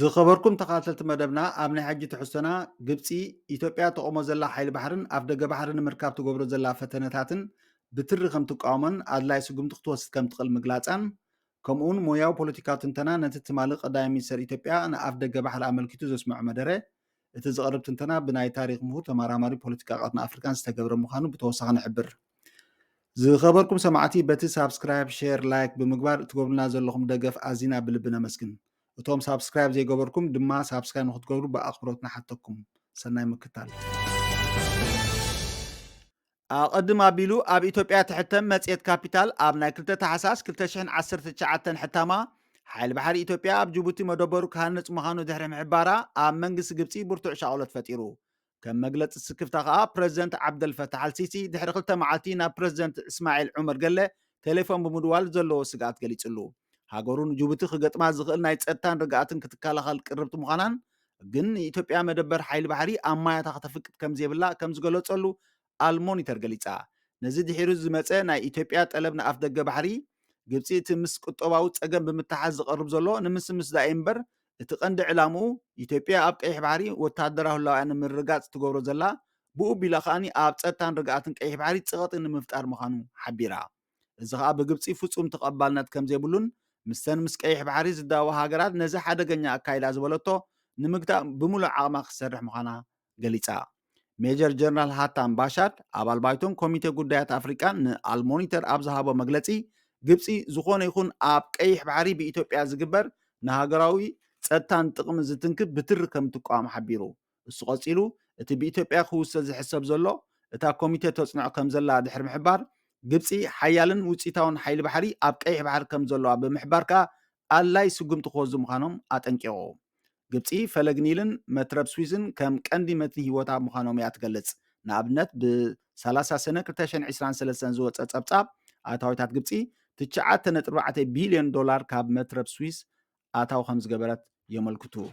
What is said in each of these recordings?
ዝኸበርኩም ተኸታተልቲ መደብና ኣብ ናይ ሕጂ ትሕዝቶና ግብፂ ኢትዮጵያ ተቆሞ ዘላ ሓይሊ ባሕርን ኣብ ደገ ባሕሪ ንምርካብ ትገብሮ ዘላ ፈተነታትን ብትሪ ከም ትቃወሞን ኣድላይ ስጉምቲ ክትወስድ ከም ትኽእል ምግላፃን ከምኡውን ሞያዊ ፖለቲካዊ ትንተና ነቲ ትማሊ ቀዳማይ ሚኒስትር ኢትዮጵያ ንኣፍ ደገ ባሕሪ ኣመልኪቱ ዘስምዖ መደረ እቲ ዝቐርብ ትንተና ብናይ ታሪክ ምሁር ተመራማሪ ፖለቲካ ቀርኒ ኣፍሪካን ዝተገብረ ምዃኑ ብተወሳኺ ንሕብር ዝኸበርኩም ሰማዕቲ በቲ ሳብስክራይብ ሼር ላይክ ብምግባር እትገብሩና ዘለኹም ደገፍ ኣዝና ብልቢ ነመስግን እቶም ሳብስክራይብ ዘይገበርኩም ድማ ሳብስክራይብ ንክትገብሩ ብኣኽብሮት ንሓተኩም ሰናይ ምክታል ኣቐድም ኣቢሉ ኣብ ኢትዮጵያ ትሕተም መጽሔት ካፒታል ኣብ ናይ 2 ታሕሳስ 2019 ሕታማ ሓይሊ ባሕሪ ኢትዮጵያ ኣብ ጅቡቲ መደበሩ ክሃንፅ ምዃኑ ድሕሪ ምሕባራ ኣብ መንግስቲ ግብፂ ብርቱዕ ሻቅሎት ፈጢሩ ከም መግለፂ ስክፍታ ከዓ ፕረዚደንት ዓብደልፈታሕ አልሲሲ ድሕሪ 2 መዓልቲ ናብ ፕረዚደንት እስማዒል ዑመር ገለ ቴሌፎን ብምድዋል ዘለዎ ስጋኣት ገሊጹሉ ሃገሩ ንጅቡቲ ክገጥማ ዝኽእል ናይ ፀጥታን ርግኣትን ክትከላኸል ቅርብቲ ምዃናን ግን ኢትዮጵያ መደበር ሓይሊ ባሕሪ ኣብ ማያታ ከተፍቅድ ከም ዘይብላ ከም ዝገለጸሉ ኣልሞኒተር ገሊፃ ነዚ ድሒሩ ዝመፀ ናይ ኢትዮጵያ ጠለብ ንኣፍ ደገ ባሕሪ ግብፂ እቲ ምስ ቁጠባዊ ፀገም ብምትሓዝ ዝቐርብ ዘሎ ንምስምስ ዳእ እምበር እቲ ቀንዲ ዕላምኡ ኢትዮጵያ ኣብ ቀይሕ ባሕሪ ወታደራዊ ህላውያን ንምርጋፅ ትገብሮ ዘላ ብኡ ቢላ ከዓኒ ኣብ ፀጥታን ርግኣትን ቀይሕ ባሕሪ ፅቐጢ ንምፍጣር ምዃኑ ሓቢራ እዚ ከዓ ብግብፂ ፍፁም ተቐባልነት ከም ዘይብሉን ምስተን ምስ ቀይሕ ባሕሪ ዝዳወ ሃገራት ነዚ ሓደገኛ ኣካይዳ ዝበለቶ ንምግታእ ብምሉእ ዓቕማ ክሰርሕ ምዃና ገሊፃ ሜጀር ጀነራል ሃታም ባሻድ ኣባል ባይቶን ኮሚቴ ጉዳያት ኣፍሪቃን ንኣልሞኒተር ኣብ ዝሃቦ መግለፂ ግብፂ ዝኾነ ይኹን ኣብ ቀይሕ ባሕሪ ብኢትዮጵያ ዝግበር ንሃገራዊ ፀጥታን ጥቕሚ ዝትንክብ ብትሪ ከም ትቃወም ሓቢሩ እሱ ቀፂሉ እቲ ብኢትዮጵያ ክውሰድ ዝሕሰብ ዘሎ እታ ኮሚቴ ተፅንዖ ከም ዘላ ድሕሪ ምሕባር ግብፂ ሓያልን ውፅኢታውን ሓይሊ ባሕሪ ኣብ ቀይሕ ባሕሪ ከም ዘለዋ ብምሕባር ከዓ ኣድላይ ስጉምቲ ክወዙ ምዃኖም ኣጠንቂቑ ግብፂ ፈለግ ኒልን መትረብ ስዊዝን ከም ቀንዲ መትኒ ሂወታ ምዃኖም እያ ትገልጽ ንኣብነት ብ30 ሰነ 2023 ዝወፀ ፀብፃብ ኣታዊታት ግብፂ 9.4 ቢልዮን ዶላር ካብ መትረብ ስዊዝ ኣታዊ ከም ዝገበረት የመልክቱ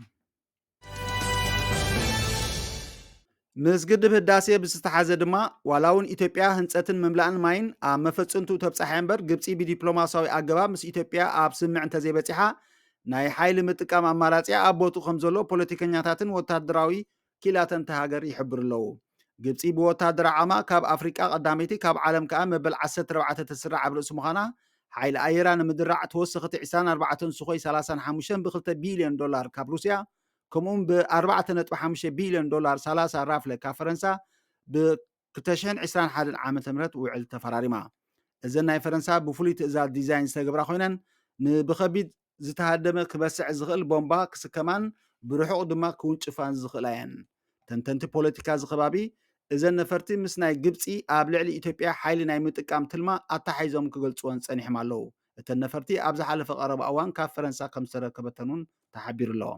ምስ ግድብ ህዳሴ ብዝተሓዘ ድማ ዋላ እውን ኢትዮጵያ ህንፀትን ምምላእን ማይን ኣብ መፈፅንቱ ተብፃሕያ እምበር ግብፂ ብዲፕሎማስያዊ ኣገባብ ምስ ኢትዮጵያ ኣብ ስምዕ እንተዘይበፂሓ ናይ ሓይሊ ምጥቃም ኣማራፂያ ኣብ ቦትኡ ከም ዘሎ ፖለቲከኛታትን ወታደራዊ ኪላተን ሃገር ይሕብር ኣለዉ ግብፂ ብወታደራዊ ዓማ ካብ ኣፍሪቃ ቀዳመይቲ ካብ ዓለም ከዓ መበል 14 ተስራዕ ኣብ ርእሲ ምዃና ሓይሊ ኣየራ ንምድራዕ ተወሰኽቲ 24 ስኾይ 35 ብ2 ቢልዮን ዶላር ካብ ሩስያ ከምኡውን ብ4.5 ቢልዮን ዶላር 30 ራፍለ ካብ ፈረንሳ ብ2021 ዓ ም ውዕል ተፈራሪማ እዘን ናይ ፈረንሳ ብፍሉይ ትእዛዝ ዲዛይን ዝተገብራ ኮይነን ንብኸቢድ ዝተሃደመ ክበስዕ ዝኽእል ቦምባ ክስከማን ብርሑቕ ድማ ክውንጭፋን ዝኽእላ እየን ተንተንቲ ፖለቲካ ዝኸባቢ እዘን ነፈርቲ ምስ ናይ ግብፂ ኣብ ልዕሊ ኢትዮጵያ ሓይሊ ናይ ምጥቃም ትልማ ኣታሓይዞም ክገልፅዎን ፀኒሖም ኣለዉ እተን ነፈርቲ ኣብ ዝሓለፈ ቀረባ እዋን ካብ ፈረንሳ ከም ዝተረከበተን እውን ተሓቢሩ ኣለዎ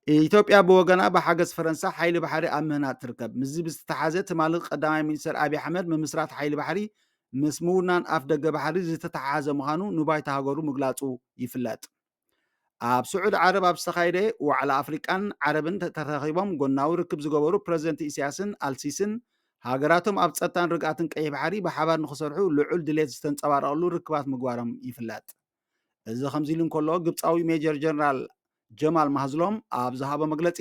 ኢትዮጵያ ብወገና ብሓገዝ ፈረንሳ ሓይሊ ባሕሪ ኣብ ምህናፅ ትርከብ ምዚ ብዝተሓዘ ትማሊ ቀዳማይ ሚኒስትር ኣብይ ኣሕመድ ምምስራት ሓይሊ ባሕሪ ምስ ምውናን ኣፍ ደገ ባሕሪ ዝተተሓሓዘ ምዃኑ ንባይታ ሃገሩ ምግላፁ ይፍለጥ ኣብ ስዑድ ዓረብ ኣብ ዝተኻየደ ዋዕላ ኣፍሪቃን ዓረብን ተረኺቦም ጎናዊ ርክብ ዝገበሩ ፕረዚደንት ኢሳያስን ኣልሲስን ሃገራቶም ኣብ ፀጥታን ርግኣትን ቀይሕ ባሕሪ ብሓባር ንክሰርሑ ልዑል ድሌት ዝተንፀባረቐሉ ርክባት ምግባሮም ይፍለጥ እዚ ከምዚ ኢሉ እንከሎ ግብፃዊ ሜጀር ጀነራል ጀማል ማህዝሎም ኣብ ዝሃቦ መግለፂ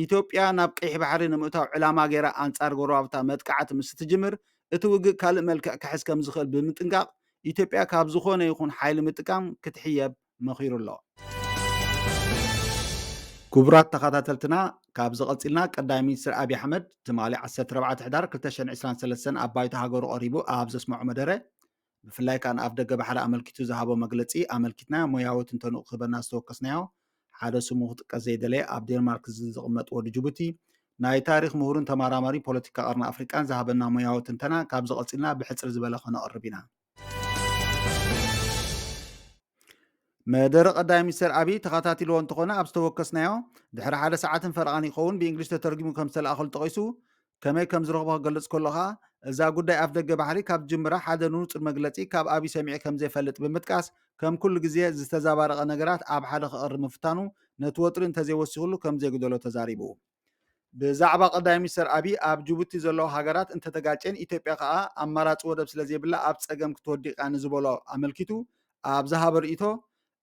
ኢትዮጵያ ናብ ቀይሕ ባሕሪ ንምእታው ዕላማ ገይራ ኣንጻር ጎረባብታ መጥቃዕቲ ምስ ትጅምር እቲ ውግእ ካልእ መልክዕ ክሕዝ ከም ዝኽእል ብምጥንቃቕ ኢትዮጵያ ካብ ዝኾነ ይኹን ሓይሊ ምጥቃም ክትሕየብ መኺሩ ኣሎ ክቡራት ተኸታተልትና ካብ ዝቐፂልና ቀዳማይ ሚኒስትር ኣብይ ኣሕመድ ትማሊ 14 ሕዳር 2023 ኣብ ባይታ ሃገሩ ቀሪቡ ኣብ ዘስምዖ መደረ ብፍላይ ከዓ ንኣፍ ደገ ባሕሪ ኣመልኪቱ ዝሃቦ መግለፂ ኣመልኪትና ሞያዊ ትንተንኡ ክህበና ዝተወከስናዮ ሓደ ስሙ ክጥቀስ ዘይደለየ ኣብ ዴንማርክ ዝቕመጥ ወዲ ጅቡቲ ናይ ታሪክ ምሁርን ተመራማሪ ፖለቲካ ቀርኒ ኣፍሪቃን ዝሃበና ሞያዊ ትንተና ካብ ዝቐፂልና ብሕፅር ዝበለ ክነቕርብ ኢና መደረ ቀዳማይ ሚኒስትር ኣብይ ተኸታቲልዎ እንተኾነ ኣብ ዝተወከስናዮ ድሕሪ ሓደ ሰዓትን ፈረቓን ይኸውን ብእንግሊሽ ተተርጊሙ ከም ዝተለኣኸሉ ተቐይሱ ከመይ ከም ዝረኽቦ ክገልፅ ከለኻ እዛ ጉዳይ ኣፍ ደገ ባሕሪ ካብ ጅምራ ሓደ ንፁር መግለፂ ካብ ኣብይ ሰሚዒ ከም ዘይፈልጥ ብምጥቃስ ከም ኩሉ ግዜ ዝተዘባረቐ ነገራት ኣብ ሓደ ክቐርብ ምፍታኑ ነቲ ወጥሪ እንተዘይወሲኹሉ ከም ዘይግደሎ ተዛሪቡ ብዛዕባ ቀዳማይ ሚኒስትር ኣብይ ኣብ ጅቡቲ ዘለዋ ሃገራት እንተተጋጨን ኢትዮጵያ ከዓ ኣማራፂ ወደብ ስለዘይብላ ኣብ ፀገም ክትወዲቃ ንዝበሎ ኣመልኪቱ ኣብ ዝሃበ ርእይቶ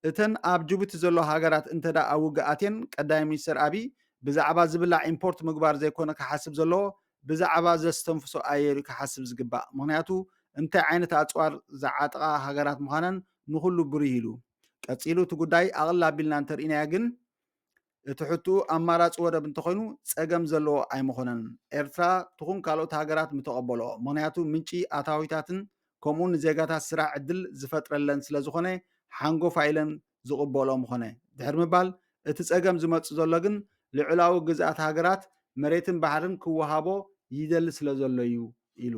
እተን ኣብ ጅቡቲ ዘሎ ሃገራት እንተዳ ኣብ ውግኣትን ቀዳማይ ሚኒስትር ኣብይ ብዛዕባ ዝብላዕ ኢምፖርት ምግባር ዘይኮነ ክሓስብ ዘለዎ ብዛዕባ ዘስተንፍሶ ኣየር ክሓስብ ዝግባእ ምክንያቱ እንታይ ዓይነት ኣፅዋር ዝዓጥቃ ሃገራት ምዃነን ንኩሉ ብሩህ ኢሉ ቀፂሉ እቲ ጉዳይ ኣቕላ ኣቢልና እንተርኢናያ ግን እቲ ሕቱኡ ኣማራፂ ወደብ እንተኮይኑ ፀገም ዘለዎ ኣይምኾነን ኤርትራ ትኹን ካልኦት ሃገራት ምተቐበሎ ምክንያቱ ምንጪ ኣታዊታትን ከምኡ ንዜጋታት ስራሕ ዕድል ዝፈጥረለን ስለ ዝኾነ ሓንጎፋ ኢለን ዝቕበሎ ምኾነ ድሕሪ ምባል እቲ ፀገም ዝመፅእ ዘሎ ግን ልዕላዊ ግዝኣት ሃገራት መሬትን ባሕርን ክወሃቦ ይደሊ ስለ ዘሎ እዩ ኢሉ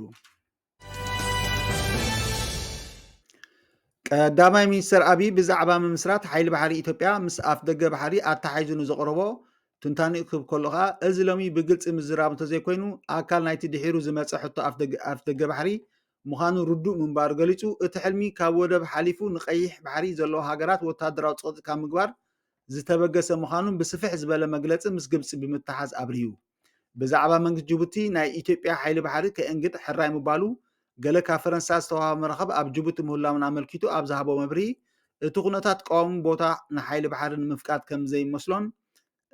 ቀዳማይ ሚኒስትር ኣብይ ብዛዕባ ምምስራት ሓይሊ ባሕሪ ኢትዮጵያ ምስ ኣፍ ደገ ባሕሪ ኣተሓሒዙ ንዘቕረቦ ትንታኒኡ ክብ ከሎ ከዓ እዚ ሎሚ ብግልፂ ምዝራብ እንተዘይኮይኑ ኣካል ናይቲ ድሒሩ ዝመፀ ሕቶ ኣፍ ደገ ባሕሪ ምዃኑ ርዱእ ምንባሩ ገሊፁ እቲ ሕልሚ ካብ ወደብ ሓሊፉ ንቀይሕ ባሕሪ ዘለዎ ሃገራት ወታደራዊ ፀቕጢ ካብ ምግባር ዝተበገሰ ምዃኑ ብስፍሕ ዝበለ መግለፂ ምስ ግብፂ ብምትሓዝ ኣብርሂቡ ብዛዕባ መንግስቲ ጅቡቲ ናይ ኢትዮጵያ ሓይሊ ባሕሪ ከእንግድ ሕራይ ምባሉ ገለ ካብ ፈረንሳ ዝተዋሃበ መራኸብ ኣብ ጅቡቲ ምህላውን ኣመልኪቱ ኣብ ዝሃቦ መብርሂ እቲ ኩነታት ቀዋሚ ቦታ ንሓይሊ ባሕሪ ንምፍቃድ ከም ዘይመስሎን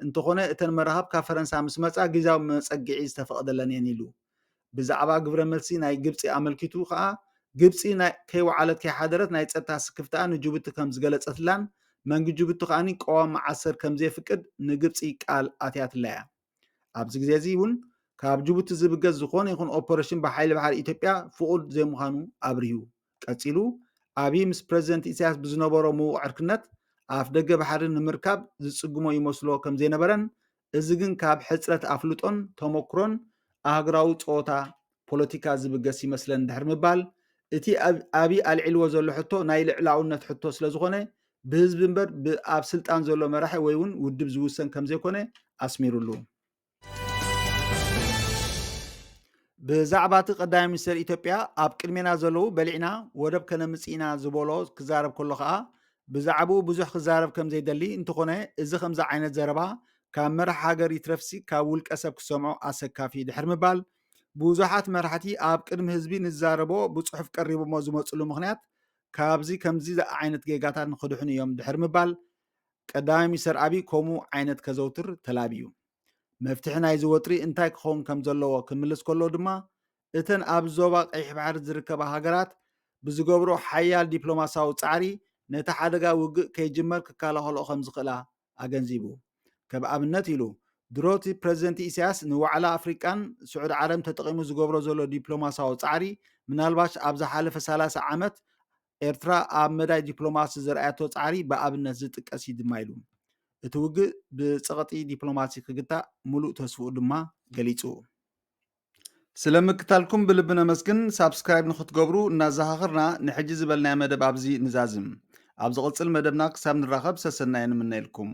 እንተኾነ እተን መራኸብ ካብ ፈረንሳ ምስ መፃ ግዜያዊ መፀጊዒ ዝተፈቐደለን እየን ኢሉ ብዛዕባ ግብረ መልሲ ናይ ግብፂ ኣመልኪቱ ከዓ ግብፂ ከይወዓለት ከይሓደረት ናይ ፀጥታ ስክፍትኣ ንጅቡቲ ከም ዝገለፀትላን መንግስቲ ጅቡቲ ከዓኒ ቀዋሚ ዓሰር ከም ዘይፍቅድ ንግብፂ ቃል ኣትያትላ እያ ኣብዚ ግዜ እዚ እውን ካብ ጅቡቲ ዝብገዝ ዝኾነ ይኹን ኦፐሬሽን ብሓይሊ ባሕሪ ኢትዮጵያ ፍቁድ ዘይምዃኑ ኣብርሂቡ ቀፂሉ ኣብይ ምስ ፕረዚደንት ኢሳያስ ብዝነበሮ ምውቕ ዕርክነት ኣፍ ደገ ባሕሪ ንምርካብ ዝፅግሞ ይመስሎ ከም ዘይነበረን እዚ ግን ካብ ሕፅረት ኣፍልጦን ተመክሮን ኣህጉራዊ ፀወታ ፖለቲካ ዝብገስ ይመስለን ድሕሪ ምባል እቲ ኣብይ ኣልዒልዎ ዘሎ ሕቶ ናይ ልዕላውነት ሕቶ ስለ ዝኾነ ብህዝቢ እምበር ኣብ ስልጣን ዘሎ መራሒ ወይ እውን ውድብ ዝውሰን ከም ዘይኮነ ኣስሚሩሉ ብዛዕባ እቲ ቀዳማይ ሚኒስትር ኢትዮጵያ ኣብ ቅድሜና ዘለው በሊዕና ወደብ ከነምፅ ኢና ዝበሎ ክዛረብ ከሎ ከዓ ብዛዕባኡ ብዙሕ ክዛረብ ከም ዘይደሊ እንተኾነ እዚ ከምዚ ዓይነት ዘረባ ካብ መራሒ ሃገር ይትረፍሲ ካብ ውልቀ ሰብ ክሰምዖ ኣሰካፊ ድሕሪ ምባል ብዙሓት መራሕቲ ኣብ ቅድሚ ህዝቢ ንዛረቦ ብፅሑፍ ቀሪቦሞ ዝመፅሉ ምክንያት ካብዚ ከምዚ ዓይነት ጌጋታት ንክድሕኑ እዮም ድሕሪ ምባል ቀዳማይ ሚኒስትር ኣብይ ከምኡ ዓይነት ከዘውትር ተላብዩ መፍትሒ ናይዚ ወጥሪ እንታይ ክኸውን ከም ዘለዎ ክምልስ ከሎ ድማ እተን ኣብ ዞባ ቀይሕ ባሕሪ ዝርከባ ሃገራት ብዝገብሮ ሓያል ዲፕሎማስያዊ ፃዕሪ ነቲ ሓደጋ ውግእ ከይጅመር ክከላኸልኦ ከም ዝኽእላ ኣገንዚቡ ከም ኣብነት ኢሉ ድሮቲ ፕረዚደንት ኢሳያስ ንዋዕላ ኣፍሪቃን ስዑድ ዓረብ ተጠቂሙ ዝገብሮ ዘሎ ዲፕሎማስያዊ ፃዕሪ ምናልባሽ ኣብ ዝሓለፈ 30 ዓመት ኤርትራ ኣብ መዳይ ዲፕሎማሲ ዝረኣያቶ ፃዕሪ ብኣብነት ዝጥቀስ እዩ ድማ ኢሉ እቲ ውግእ ብፀቕጢ ዲፕሎማሲ ክግታእ ሙሉእ ተስፍኡ ድማ ገሊፁ ስለምክታልኩም ብልቢ ነመስግን ሳብስክራይብ ንክትገብሩ እናዘኻኽርና ንሕጂ ዝበልናዮ መደብ ኣብዚ ንዛዝም ኣብ ዝቕፅል መደብና ክሳብ ንራኸብ ሰሰናየ ንምነኢልኩም